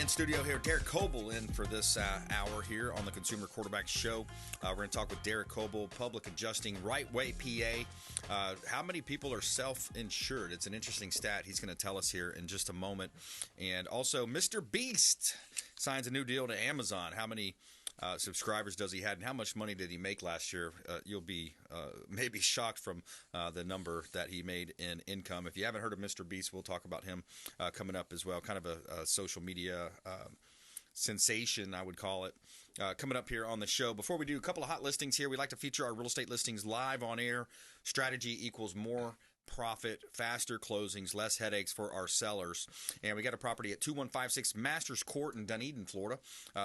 in studio here. Derek Kobel in for this hour here on the Consumer Quarterback Show. We're going to talk with Derek Kobel, public adjusting, Right Way, PA. How many people are self-insured? It's an interesting stat. He's going to tell us here in just a moment. And also, Mr. Beast signs a new deal to Amazon. How many subscribers does he have, and how much money did he make last year? You'll be maybe shocked from the number that he made in income. If you haven't heard of Mr. Beast, we'll talk about him coming up as well. Kind of a social media sensation, I would call it, coming up here on the show. Before we do, a couple of hot listings here. We like to feature our real estate listings live on air. Strategy equals more profit, faster closings, less headaches for our sellers. And we got a property at 2156 Masters Court in Dunedin, Florida.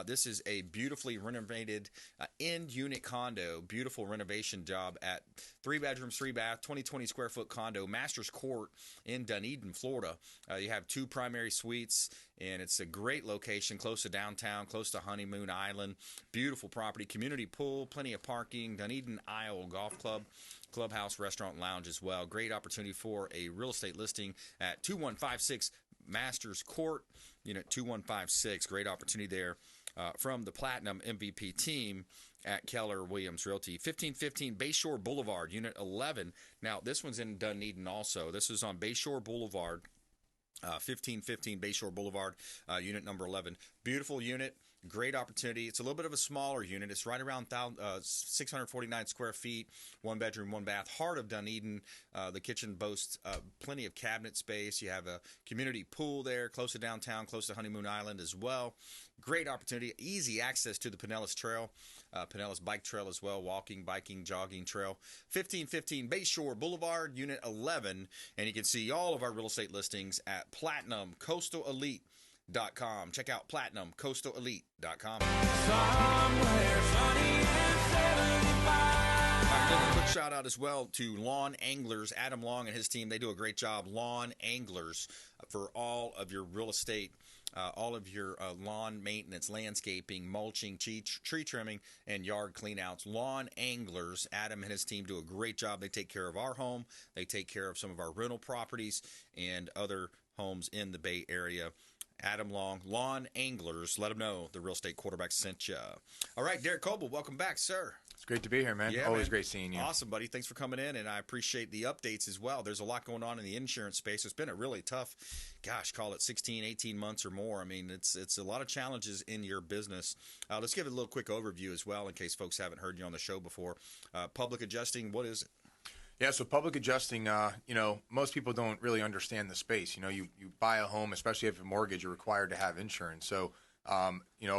This is a beautifully renovated end unit condo, beautiful renovation job at 3 bedrooms, 3 bath, 20 square foot condo, Masters Court in Dunedin, Florida. You have 2 primary suites, and it's a great location, close to downtown, close to Honeymoon Island. Beautiful property, community pool, plenty of parking, Dunedin Isle Golf Club, clubhouse, restaurant, and lounge as well. Great opportunity for a real estate listing at 2156 Masters Court, unit 2156. Great opportunity there from the Platinum MVP team at Keller Williams Realty. 1515 Bayshore Boulevard, unit 11. Now, this one's in Dunedin also. This is on Bayshore Boulevard. 1515 Bayshore Boulevard, unit number 11. Beautiful unit, great opportunity. It's a little bit of a smaller unit. It's right around 649 square feet, 1 bedroom, 1 bath, heart of Dunedin. The kitchen boasts plenty of cabinet space. You have a community pool there, close to downtown, close to Honeymoon Island as well. Great opportunity, easy access to the Pinellas Trail, Pinellas Bike Trail as well, walking, biking, jogging trail. 1515 Bayshore Boulevard, unit 11, and you can see all of our real estate listings at PlatinumCoastalElite.com. Check out PlatinumCoastalElite.com. Somewhere sunny and 75. A quick shout out as well to Lawn Anglers, Adam Long and his team. They do a great job. Lawn Anglers for all of your real estate, all of your lawn maintenance, landscaping, mulching, tree trimming, and yard cleanouts. Lawn Anglers, Adam and his team do a great job. They take care of our home. They take care of some of our rental properties and other homes in the Bay Area. Adam Long, Lawn Anglers. Let them know the real estate quarterback sent you. All right, Derek Kobel, welcome back, sir. It's great to be here, man. Yeah, always man. Great seeing you. Awesome, buddy. Thanks for coming in, and I appreciate the updates as well. There's a lot going on in the insurance space. It's been a really tough, call it 16, 18 months or more. I mean, it's a lot of challenges in your business. Let's give it a little quick overview as well in case folks haven't heard you on the show before. Public adjusting, what is it? Yeah, so public adjusting, most people don't really understand the space. You buy a home, especially if you have a mortgage, you're required to have insurance. So, a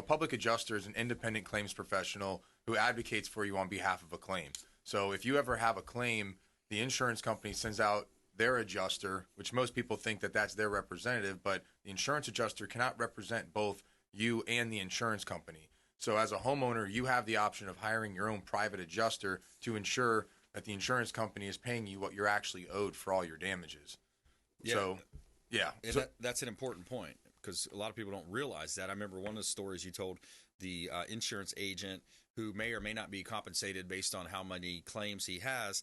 public adjuster is an independent claims professional who advocates for you on behalf of a claim. So if you ever have a claim, the insurance company sends out their adjuster, which most people think that that's their representative, but the insurance adjuster cannot represent both you and the insurance company. So as a homeowner, you have the option of hiring your own private adjuster to ensure that the insurance company is paying you what you're actually owed for all your damages. Yeah. So, yeah. And So, that's an important point because a lot of people don't realize that. I remember one of the stories you told the insurance agent who may or may not be compensated based on how many claims he has,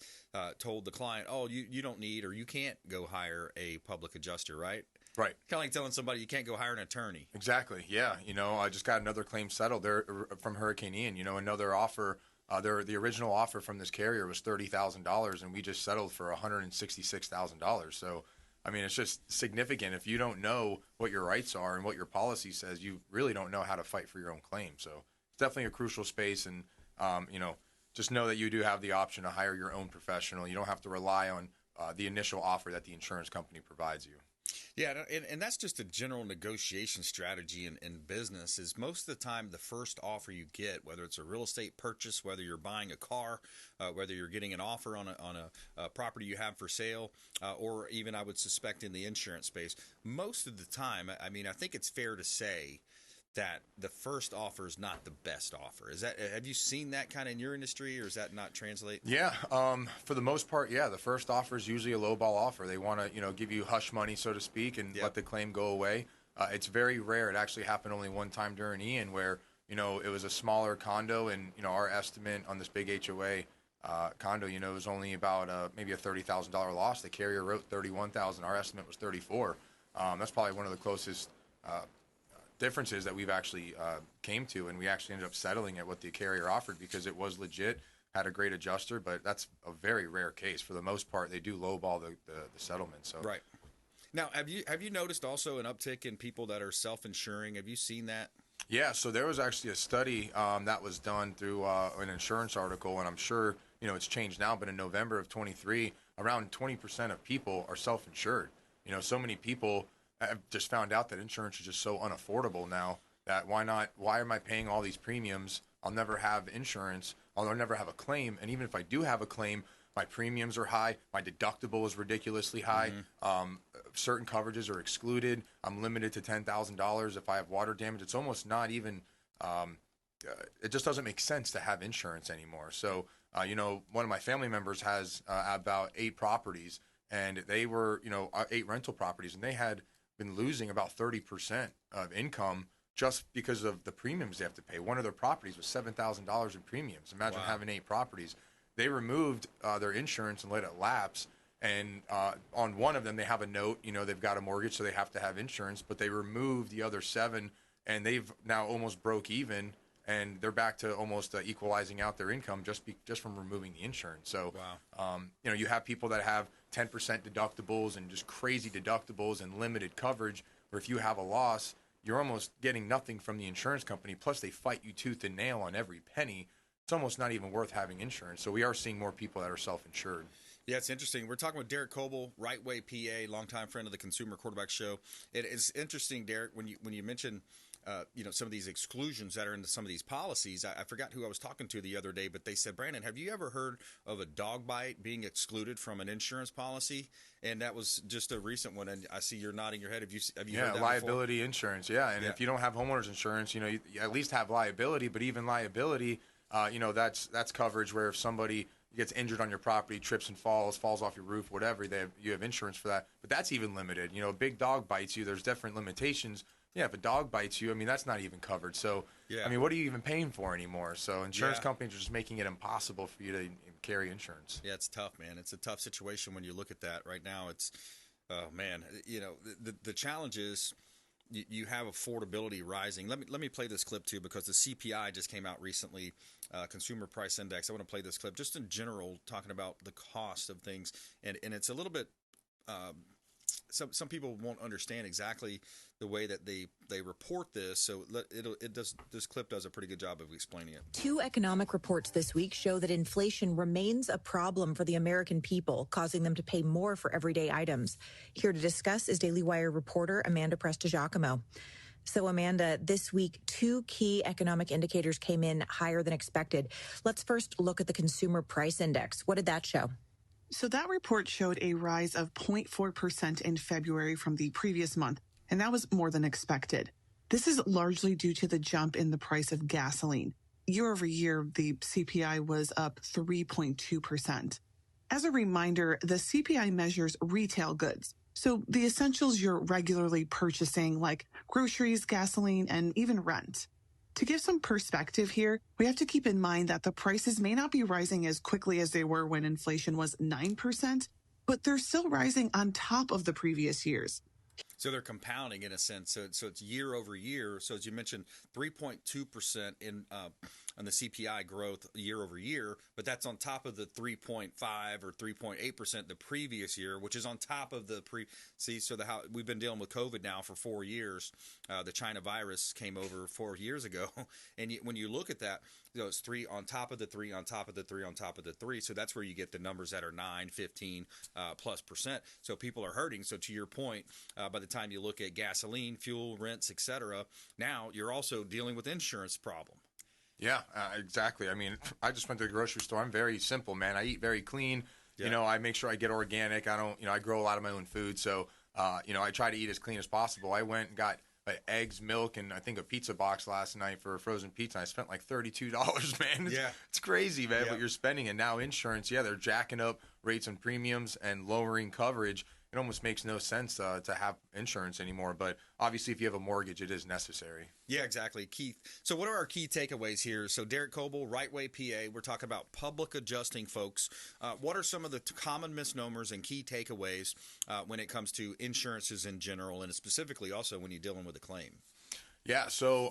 told the client, oh, you don't need or you can't go hire a public adjuster, right? right. Kind of like telling somebody you can't go hire an attorney. Exactly. Yeah. I just got another claim settled there from Hurricane Ian. Another offer. The original offer from this carrier was $30,000, and we just settled for $166,000. So, I mean, it's just significant. If you don't know what your rights are and what your policy says, you really don't know how to fight for your own claim. So, it's definitely a crucial space, and just know that you do have the option to hire your own professional. You don't have to rely on the initial offer that the insurance company provides you. Yeah, and that's just a general negotiation strategy in business is most of the time the first offer you get, whether it's a real estate purchase, whether you're buying a car, whether you're getting an offer on a property you have for sale, or even I would suspect in the insurance space, most of the time, I mean, I think it's fair to say that the first offer is not the best offer. Have you seen that kind of in your industry, or does that not translate? Yeah, for the most part, yeah. The first offer is usually a lowball offer. They want to, give you hush money, so to speak, and let the claim go away. It's very rare. It actually happened only one time during Ian, where it was a smaller condo, and our estimate on this big HOA condo, it was only about maybe a $30,000 loss. The carrier wrote $31,000. Our estimate was $34,000. That's probably one of the closest differences that we've actually came to, and we actually ended up settling at what the carrier offered because it was legit, had a great adjuster, but that's a very rare case. For the most part, they do lowball the settlement. So right. Now, have you noticed also an uptick in people that are self-insuring? Have you seen that? Yeah, so there was actually a study that was done through an insurance article, and I'm sure it's changed now. But in November of 23, around 20% of people are self-insured. So many people have just found out that insurance is just so unaffordable now that why not? Why am I paying all these premiums? I'll never have insurance. I'll never have a claim. And even if I do have a claim, my premiums are high. My deductible is ridiculously high. Certain coverages are excluded. I'm limited to $10,000 if I have water damage. It's almost not even. It just doesn't make sense to have insurance anymore. So, one of my family members has about 8 properties, and they were, 8 rental properties, and they had been losing about 30% of income just because of the premiums they have to pay. One of their properties was $7,000 in premiums. Imagine having 8 properties. They removed their insurance and let it lapse. And on one of them, they have a note, they've got a mortgage, so they have to have insurance. But they removed the other 7, and they've now almost broke even, and they're back to almost equalizing out their income just from removing the insurance. So, you have people that have 10% deductibles and just crazy deductibles and limited coverage, where if you have a loss, you're almost getting nothing from the insurance company. Plus, they fight you tooth and nail on every penny. It's almost not even worth having insurance. So we are seeing more people that are self-insured. Yeah, it's interesting. We're talking with Derek Kobel, Right Way PA, longtime friend of the Consumer Quarterback Show. It is interesting, Derek, when you mention some of these exclusions that are in some of these policies. I forgot who I was talking to the other day, but they said, Brandon, have you ever heard of a dog bite being excluded from an insurance policy? And that was just a recent one. And I see you're nodding your head. Have you heard that liability before? Insurance. Yeah, and if you don't have homeowners insurance, you at least have liability. But even liability, that's coverage where if somebody gets injured on your property, trips and falls off your roof, whatever, you have insurance for that. But that's even limited. A big dog bites you, there's different limitations. Yeah, if a dog bites you, that's not even covered. So, what are you even paying for anymore? So insurance companies are just making it impossible for you to carry insurance. Yeah, it's tough, man. It's a tough situation when you look at that right now. It's, the challenge is you have affordability rising. Let me play this clip too, because the CPI just came out recently, Consumer Price Index. I want to play this clip just in general, talking about the cost of things, and it's a little bit. Some people won't understand exactly the way that they report this, so this clip does a pretty good job of explaining it. 2 economic reports this week show that inflation remains a problem for the American people, causing them to pay more for everyday items. Here to discuss is Daily Wire reporter Amanda Prestigiacomo. So, Amanda, this week, 2 key economic indicators came in higher than expected. Let's first look at the Consumer Price Index. What did that show? So that report showed a rise of 0.4% in February from the previous month, and that was more than expected. This is largely due to the jump in the price of gasoline. Year over year, the CPI was up 3.2%. As a reminder, the CPI measures retail goods, so the essentials you're regularly purchasing like groceries, gasoline, and even rent. To give some perspective here, we have to keep in mind that the prices may not be rising as quickly as they were when inflation was 9%, but they're still rising on top of the previous years. So they're compounding in a sense. So it's year over year. So as you mentioned, 3.2% in on the CPI growth year over year, but that's on top of the 3.5 or 3.8% the previous year, which is on top of the we've been dealing with COVID now for 4 years. The China virus came over 4 years ago, and when you look at that, it's 3 on top of the 3 on top of the 3 on top of the 3. So that's where you get the numbers that are 9, 15 plus percent. So people are hurting. So to your point, by the time you look at gasoline, fuel, rents, etc., now you're also dealing with insurance problem. Yeah, exactly. I just went to the grocery store. I'm very simple, man. I eat very clean. Yeah. I make sure I get organic. I don't, I grow a lot of my own food. So, I try to eat as clean as possible. I went and got eggs, milk, and I think a pizza box last night for a frozen pizza. And I spent like $32, man. It's crazy, man, what you're spending. And now insurance, they're jacking up rates and premiums and lowering coverage. It almost makes no sense to have insurance anymore. But obviously, if you have a mortgage, it is necessary. Yeah, exactly. Keith, so what are our key takeaways here? So Derek Kobel, Right Way PA, we're talking about public adjusting, folks. What are some of the common misnomers and key takeaways when it comes to insurances in general, and specifically also when you're dealing with a claim? Yeah. So,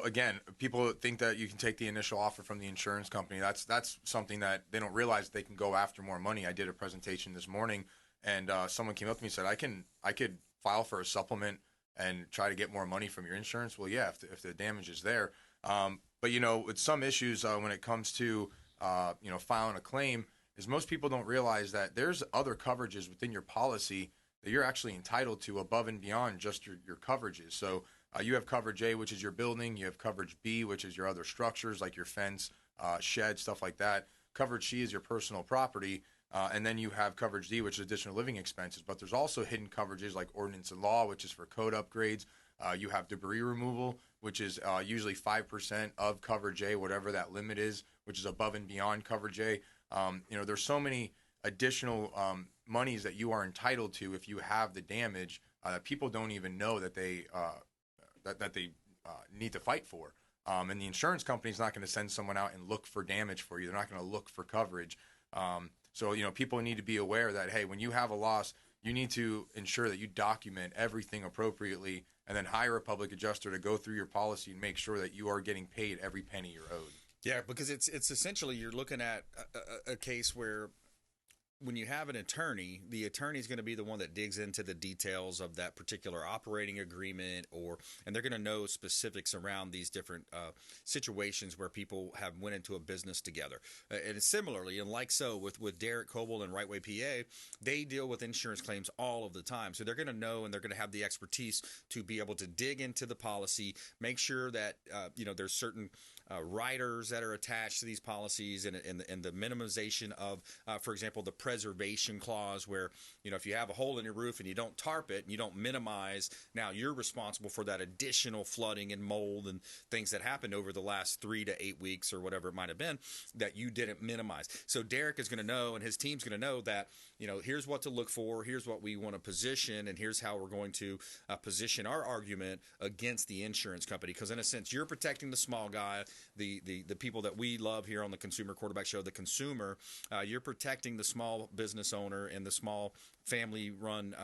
again, people think that you can take the initial offer from the insurance company. That's something that they don't realize they can go after more money. I did a presentation this morning, and someone came up to me and said, I could file for a supplement and try to get more money from your insurance. Well, yeah, if the damage is there. But, with some issues when it comes to, filing a claim, is most people don't realize that there's other coverages within your policy that you're actually entitled to above and beyond just your coverages. So you have coverage A, which is your building. You have coverage B, which is your other structures like your fence, shed, stuff like that. Coverage C is your personal property. And then you have coverage D, which is additional living expenses. But there's also hidden coverages like ordinance and law, which is for code upgrades. You have debris removal, which is usually 5% of coverage A, whatever that limit is, which is above and beyond coverage A. There's so many additional monies that you are entitled to if you have the damage that people don't even know that they need to fight for. And the insurance company is not going to send someone out and look for damage for you. They're not going to look for coverage. So people need to be aware that, hey, when you have a loss, you need to ensure that you document everything appropriately and then hire a public adjuster to go through your policy and make sure that you are getting paid every penny you're owed. Yeah, because it's essentially you're looking at a case where when you have an attorney, the attorney is going to be the one that digs into the details of that particular operating agreement, and they're going to know specifics around these different situations where people have went into a business together. And similarly, and like so with Derek Kobel and Right Way PA, they deal with insurance claims all of the time. So they're going to know and they're going to have the expertise to be able to dig into the policy, make sure that there's certain riders that are attached to these policies and the minimization of, for example, the preservation clause where, if you have a hole in your roof and you don't tarp it and you don't minimize, now you're responsible for that additional flooding and mold and things that happened over the last 3 to 8 weeks or whatever it might have been that you didn't minimize. So Derek is going to know and his team's going to know that, here's what to look for, here's what we want to position, and here's how we're going to position our argument against the insurance company. Because in a sense, you're protecting the small guy, the people that we love here on the Consumer Quarterback Show, the consumer. You're protecting the small business owner and the small family-run,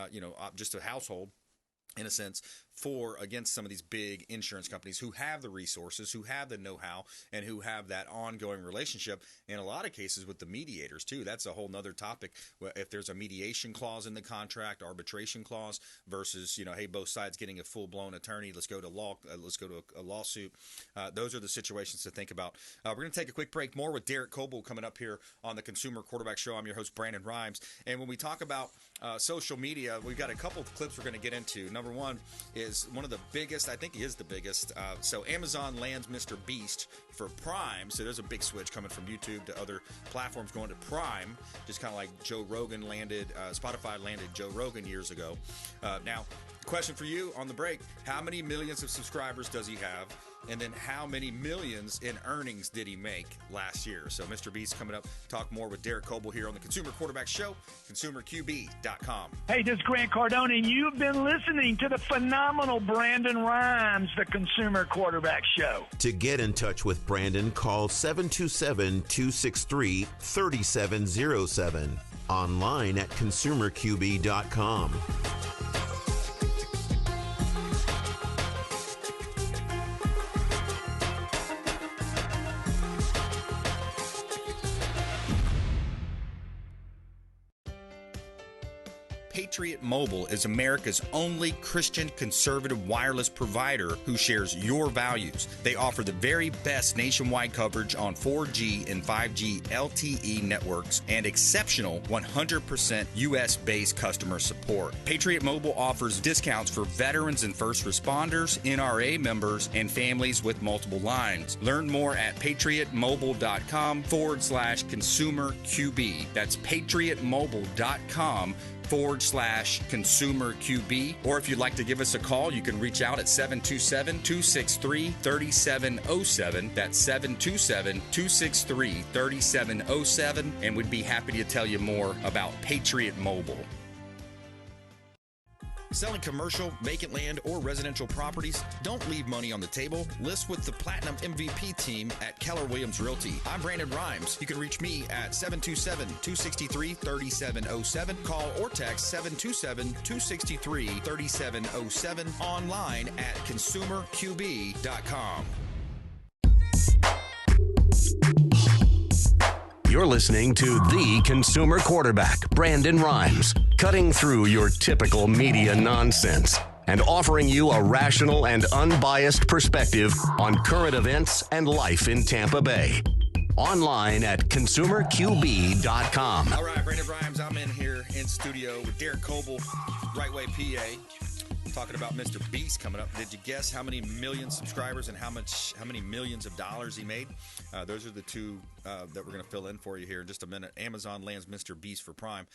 just a household, in a sense, against some of these big insurance companies who have the resources, who have the know-how, and who have that ongoing relationship. In a lot of cases with the mediators too. That's a whole nother topic. If there's a mediation clause in the contract, arbitration clause versus, hey, both sides getting a full-blown attorney. Let's go to law. Let's go to a lawsuit. Those are the situations to think about. We're going to take a quick break. More with Derek Kobel coming up here on the Consumer Quarterback Show. I'm your host, Brandon Rhymes. And when we talk about social media, we've got a couple of clips we're going to get into. Number one is one of the biggest, I think he is the biggest. So Amazon lands Mr. Beast for Prime. So there's a big switch coming from YouTube to other platforms going to Prime, just kind of like Joe Rogan landed, Spotify landed Joe Rogan years ago. Now, question for you on the break, how many millions of subscribers does he have? And then how many millions in earnings did he make last year? So Mr. Beast coming up. Talk more with Derek Kobel here on the Consumer Quarterback Show, consumerqb.com. Hey, this is Grant Cardone, and you've been listening to the phenomenal Brandon Rhymes, the Consumer Quarterback Show. To get in touch with Brandon, call 727-263-3707. Online at consumerqb.com. Patriot Mobile is America's only Christian conservative wireless provider who shares your values. They offer the very best nationwide coverage on 4G and 5G LTE networks and exceptional 100% US-based customer support. Patriot Mobile offers discounts for veterans and first responders, NRA members, and families with multiple lines. Learn more at patriotmobile.com/consumer QB. That's patriotmobile.com/consumer QB. Or if you'd like to give us a call, you can reach out at 727-263-3707. That's 727-263-3707. And we'd be happy to tell you more about Patriot Mobile. Selling commercial, vacant land, or residential properties? Don't leave money on the table. List with the Platinum MVP team at Keller Williams Realty. I'm Brandon Rhymes. You can reach me at 727-263-3707. Call or text 727-263-3707. Online at consumerqb.com. You're listening to the consumer quarterback, Brandon Rhymes, cutting through your typical media nonsense and offering you a rational and unbiased perspective on current events and life in Tampa Bay. Online at consumerqb.com. All right, Brandon Rhymes, I'm in here in studio with Derek Kobel, Right Way PA, talking about Mr. Beast coming up. Did you guess how many million subscribers and how many millions of dollars he made? Those are the two that we're going to fill in for you here in just a minute. Amazon lands Mr. Beast for Prime.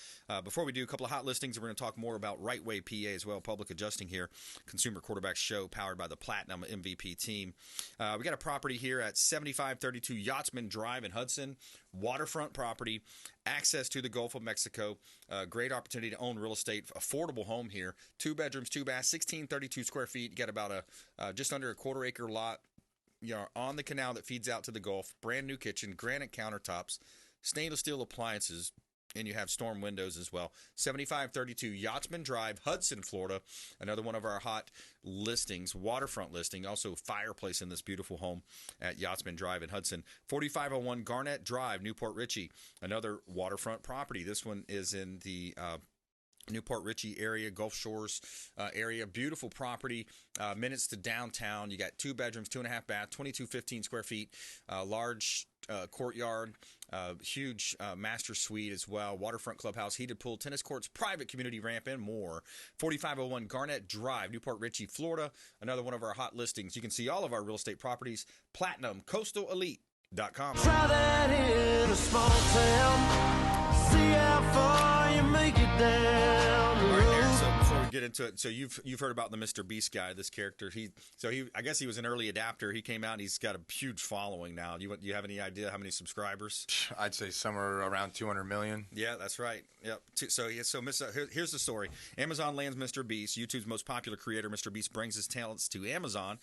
Before we do, a couple of hot listings. We're going to talk more about Right Way PA as well, public adjusting here. Consumer Quarterback Show powered by the Platinum MVP team. We got a property here at 7532 Yachtsman Drive in Hudson. Waterfront property, access to the Gulf of Mexico. Great opportunity to own real estate, affordable home here. 2 bedrooms, 2 baths, 1632 square feet. You got about just under a quarter-acre lot, on the canal that feeds out to the Gulf. Brand new kitchen, granite countertops, stainless steel appliances, and you have storm windows as well. 7532 Yachtsman Drive, Hudson, Florida. Another one of our hot listings, waterfront listing. Also fireplace in this beautiful home at Yachtsman Drive in Hudson. 4501 Garnett Drive, Newport Richey. Another waterfront property. This one is in the Newport Richey area, Gulf Shores area. Beautiful property, minutes to downtown. You got 2 bedrooms, 2.5 bath, 2215 square feet, large courtyard, huge master suite as well, waterfront clubhouse, heated pool, tennis courts, private community ramp, and more. 4501 Garnett Drive, Newport Richey, Florida. Another one of our hot listings. You can see all of our real estate properties, PlatinumCoastalElite.com. Try that in a small town. See how far you make it down the All right, Aaron, road. so before we get into it, so you've heard about the Mr. Beast guy, this character. I guess he was an early adapter. He came out and he's got a huge following now. Do you have any idea how many subscribers? I'd say somewhere around 200 million. Yeah, that's right. Yep. Here's the story. Amazon lands Mr. Beast. YouTube's most popular creator, Mr. Beast, brings his talents to Amazon.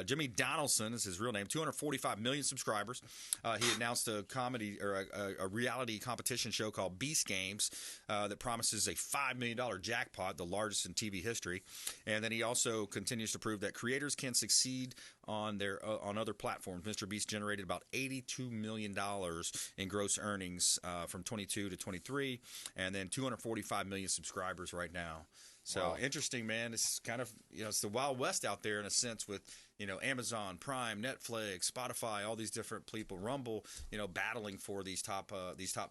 Jimmy Donaldson is his real name. 245 million subscribers. He announced a comedy or a reality competition show called Beast Games that promises a $5 million jackpot, the largest in TV history. And then he also continues to prove that creators can succeed on on other platforms. Mr. Beast generated about $82 million in gross earnings from 22 to 23, and then 245 million subscribers right now. So wow. Interesting, man. It's kind of, it's the Wild West out there in a sense with, Amazon, Prime, Netflix, Spotify, all these different people, Rumble, battling for these top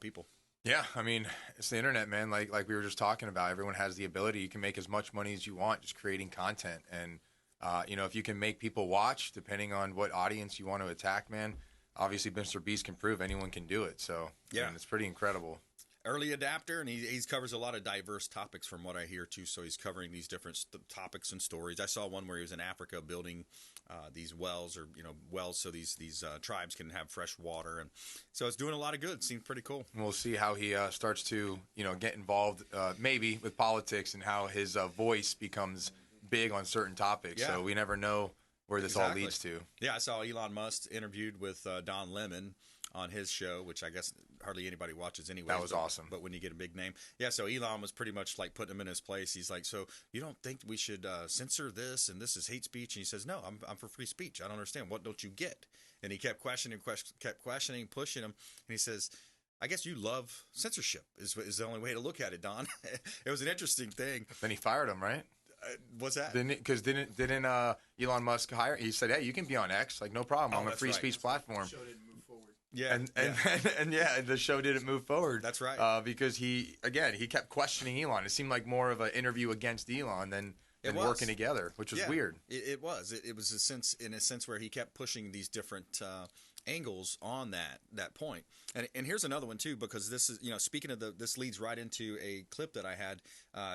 people. Yeah, I mean, it's the internet, man. Like we were just talking about, everyone has the ability. You can make as much money as you want just creating content. And, if you can make people watch, depending on what audience you want to attack, man, obviously Mr. Beast can prove anyone can do it. So, yeah, it's pretty incredible. Early adapter, and he covers a lot of diverse topics from what I hear, too. So he's covering these different topics and stories. I saw one where he was in Africa building these wells so these tribes can have fresh water. And so it's doing a lot of good. It seems pretty cool. We'll see how he starts to, get involved maybe with politics and how his voice becomes big on certain topics. Yeah. So we never know where this all leads to. Yeah, I saw Elon Musk interviewed with Don Lemon on his show, which I guess hardly anybody watches anyway. That was awesome. But when you get a big name. Yeah, so Elon was pretty much like putting him in his place. He's like, so you don't think we should censor this and this is hate speech? And he says, no, I'm for free speech. I don't understand. What don't you get? And he kept questioning, pushing him. And he says, I guess you love censorship is the only way to look at it, Don. It was an interesting thing. Then he fired him, right? What's that? Because didn't Elon Musk hire? He said, "Hey, you can be on X, like no problem. I'm a free speech platform." The show didn't move forward. Yeah, and the show didn't move forward. That's right. Because he kept questioning Elon. It seemed like more of an interview against Elon than working together, which was weird. It was. It was in a sense where he kept pushing these different angles on that point. And here's another one too, because this is, speaking of this leads right into a clip that I had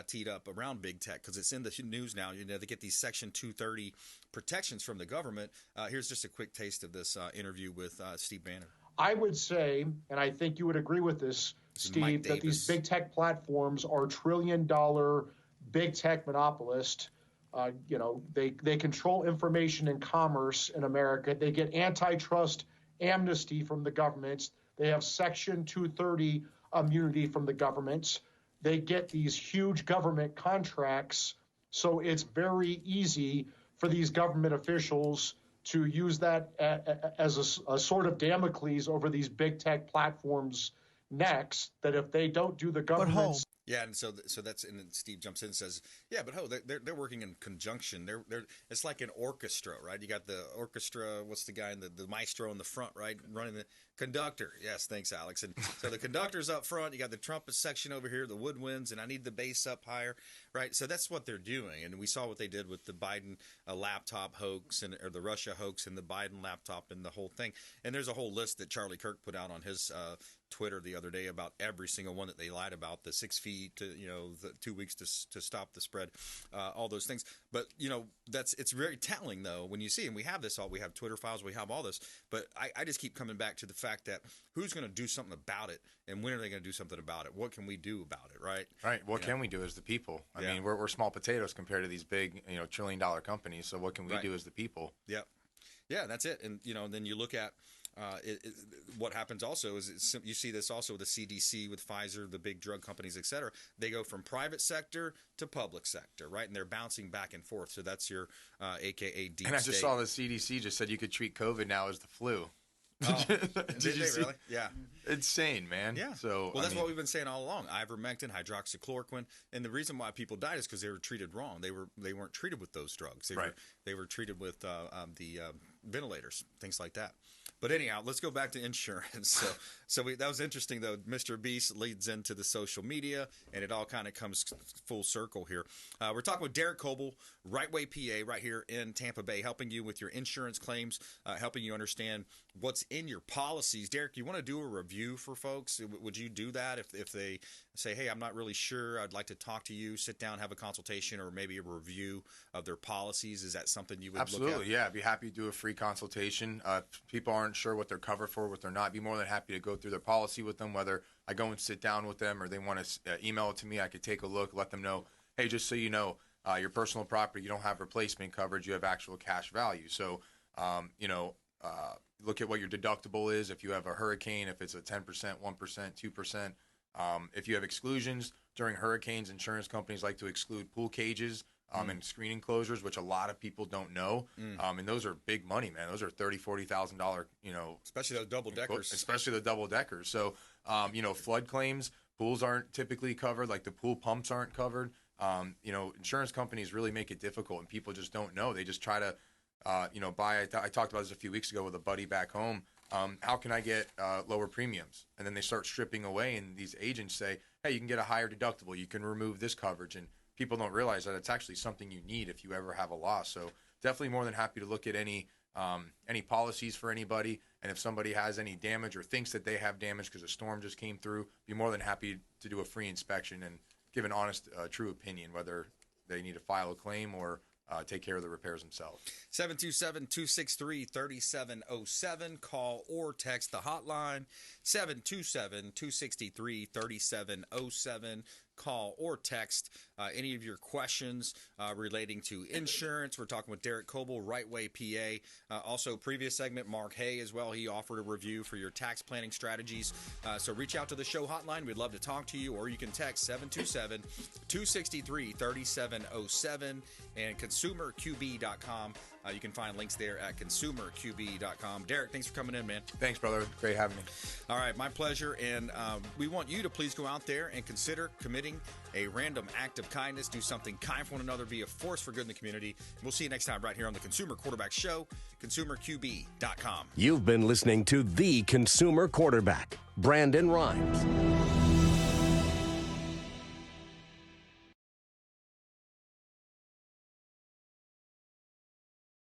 teed up around big tech, because it's in the news now. They get these Section 230 protections from the government. Here's just a quick taste of this interview with Steve Bannon. I would say, and I think you would agree with this, Steve, that these big tech platforms are trillion-dollar big tech monopolist. They control information and commerce in America. They get antitrust amnesty from the governments. They have Section 230 immunity from the governments. They get these huge government contracts. So it's very easy for these government officials to use that as a sort of Damocles over these big tech platforms' necks, that if they don't do the government's... Yeah, and so that's, and then Steve jumps in and says, yeah, but they're working in conjunction. It's like an orchestra, right? You got the orchestra. What's the guy in the maestro in the front, right, running the conductor? Yes, thanks, Alex. And so the conductor's up front. You got the trumpet section over here, the woodwinds, and I need the bass up higher, right? So that's what they're doing, and we saw what they did with the Biden laptop hoax or the Russia hoax and the Biden laptop and the whole thing. And there's a whole list that Charlie Kirk put out on his Twitter the other day about every single one that they lied about, the 6 feet, the 2 weeks to stop the spread, all those things. But, it's very telling, though, when you see, and we have this all, we have Twitter files, we have all this, but I just keep coming back to the fact that who's going to do something about it, and when are they going to do something about it? What can we do about it, right? Right. What can we do as the people? I mean, we're small potatoes compared to these big, trillion-dollar companies, so what can we do as the people? Yeah. Yeah, that's it. And, then you look at what happens also is you see this also with the CDC, with Pfizer, the big drug companies, et cetera. They go from private sector to public sector, right? And they're bouncing back and forth. So that's your AKA deep And I just state. saw the CDC just said you could treat COVID now as the flu. Oh, did you they see? really? Yeah. Insane, man. Yeah. So that's what we've been saying all along. Ivermectin, hydroxychloroquine, and the reason why people died is because they were treated wrong. They weren't treated with those drugs. They were treated with the ventilators, things like that. But anyhow, let's go back to insurance. So that was interesting, though. Mr. Beast leads into the social media, and it all kind of comes full circle here. We're talking with Derek Kobel, Right Way PA, right here in Tampa Bay, helping you with your insurance claims, helping you understand what's in your policies. Derek, you want to do a review for folks? Would you do that if they say, hey, I'm not really sure, I'd like to talk to you, sit down, have a consultation, or maybe a review of their policies? Is that something you would look at? Absolutely, yeah. I'd be happy to do a free consultation. If people aren't sure what they're covered for, what they're not, be more than happy to go through their policy with them, whether I go and sit down with them or they want to email it to me. I could take a look, let them know, hey, just so you know, your personal property, you don't have replacement coverage, you have actual cash value. So, look at what your deductible is. If you have a hurricane, if it's a 10%, 1%, 2%. If you have exclusions during hurricanes, insurance companies like to exclude pool cages and screen enclosures, which a lot of people don't know. And those are big money, man. Those are $30,000, $40,000, especially those double deckers. Especially the double deckers. So, flood claims, pools aren't typically covered, like the pool pumps aren't covered. Insurance companies really make it difficult, and people just don't know. They just try to, buy. I talked about this a few weeks ago with a buddy back home. How can I get lower premiums? And then they start stripping away, and these agents say, hey, you can get a higher deductible. You can remove this coverage. And people don't realize that it's actually something you need if you ever have a loss. So definitely more than happy to look at any policies for anybody. And if somebody has any damage or thinks that they have damage because a storm just came through, be more than happy to do a free inspection and give an honest, true opinion, whether they need to file a claim or take care of the repairs themselves. 727-263-3707. Call or text the hotline, 727-263-3707. Call or text any of your questions relating to insurance. We're talking with Derek Kobel, Right Way PA. Also, previous segment, Mark Hay as well. He offered a review for your tax planning strategies. So reach out to the show hotline. We'd love to talk to you, or you can text 727-263-3707 and consumerqb.com. You can find links there at consumerqb.com. Derek, thanks for coming in, man. Thanks, brother. Great having me. All right, my pleasure. And we want you to please go out there and consider committing a random act of kindness. Do something kind for one another. Be a force for good in the community. We'll see you next time right here on the Consumer Quarterback Show, consumerqb.com. You've been listening to The Consumer Quarterback, Brandon Rhymes.